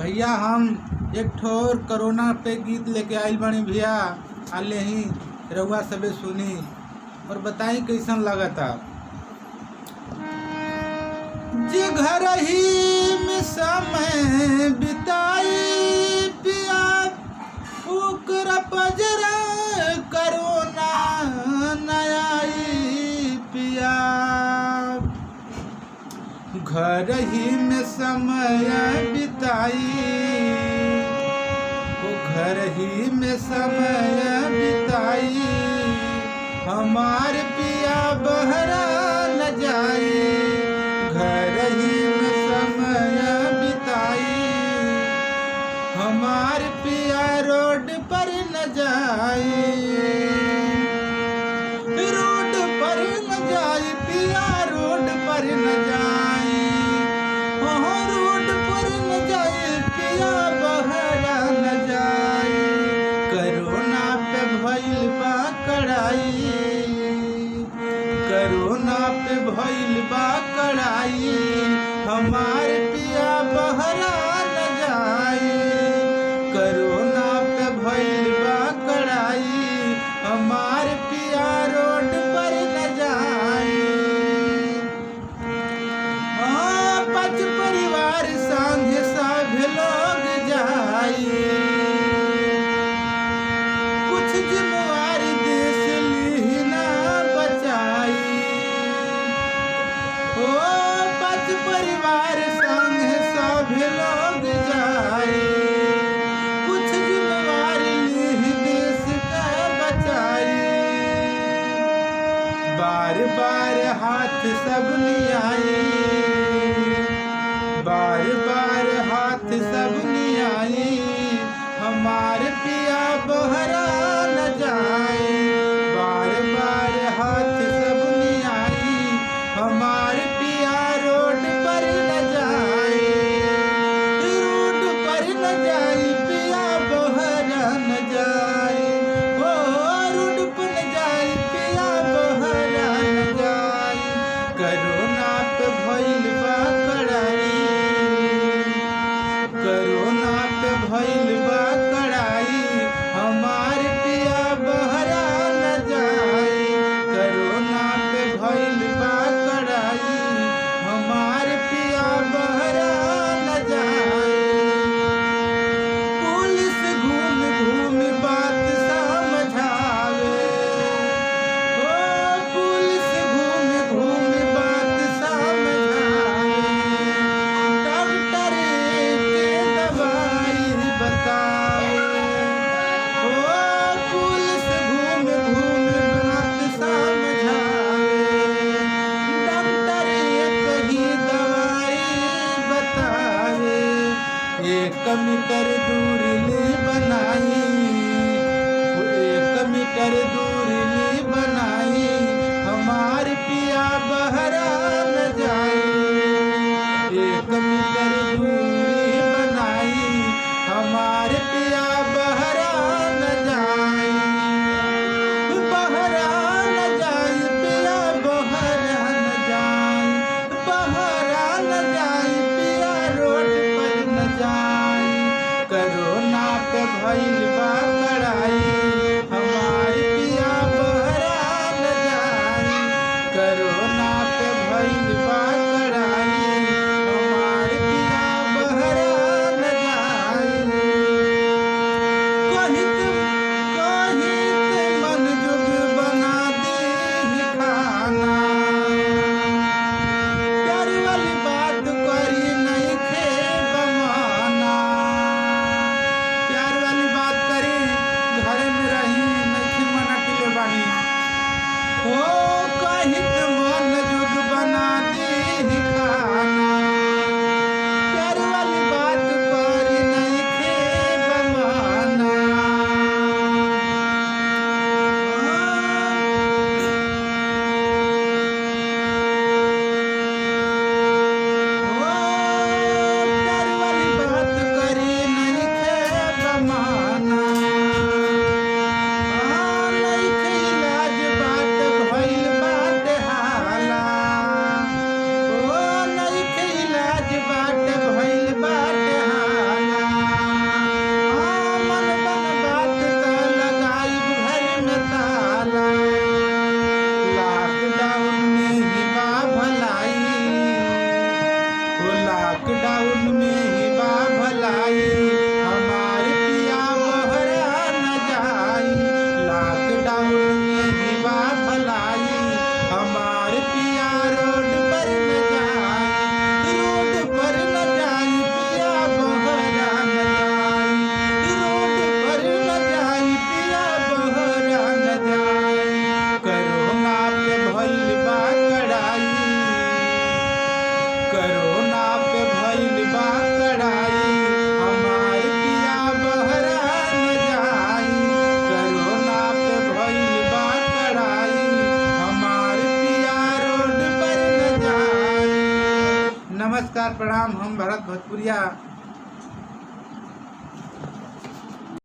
भैया हम एक ठोर कोरोना पे गीत लेके आइल बानी भैया। आले ही रउआ सबे सुनी और बताई कैसन लगता। जे घर ही में समय बिताई पिया ओकरा पजरा कोरोना नयाई पिया। घर ही में समय बिताई वो घर ही में समय बिताई हमार पिया बहरा न जाई। घर ही में समय बिताई हमार पिया रोड पर न जाई। रोड पर न जाई पिया रोड पर न जाई। रोड पर न जाई पिया बहरा न जाई। कोरोना पे भइल बा कड़ाई कोरोना पे भइल बा कड़ाई हमार पिया बहरा न जाई। कोरोना पे भइल बा कड़ाई हमार पिया रोड पर न जाई। पाँच परिवार संग सब लोग जाई। कुछ जिम्मेवारी देश ली ना बचाई। ओ पाँच परिवार संग सब लोग जाई। कुछ जिम्मेवारी ली देश का बचाई। बार बार हाथ सब नियाई। बार बार हाथ सब नियाई हमार पिया बहरा न जाए। बार बार हाथ सब नियाई हमार पिया रोड पर न जाए। रोड पर न जाई पिया बहरा न जाए। ओ रोड पर न जाई पिया बहरा न जाए। कोरोना पे भइल बा कड़ाई कोरोना पे भइल बा कड़ाई हमार पिया बहरा न जाई। कोरोना पे भइल बा कड़ाई हमार पिया बहरा न जाई। पुलिस घूम घूम बात समझावे। ओ पुलिस घूम घूम बात समझावे। डॉक्टर के दवाई बतावे। ओ पुलिस घूम घूम बात समझावे। डॉक्टर कही दवाई बतावे। 1 मीटर दूरी बनाई 1 मीटर दूरी बनाई हमार पिया बहरा न जाई। 1 मीटर दूरी बनाई हमार पिया बहरा न जाई। बहरा न जाई पिया बहरा न जाई। बहरा न जाई पिया रोड पर न जाई। कोरोना पे भइल बा कड़ाई हमार पिया बहरा न जाई। कोरोना पे भइल बा कड़ाई हमार पिया बहरा न जाई। कहित मन जुग बना दे खाना। प्यार वाली बात करी नहीं खे बमाना। प्यार वाली बात प्रणाम, हम भरत भोजपुरिया।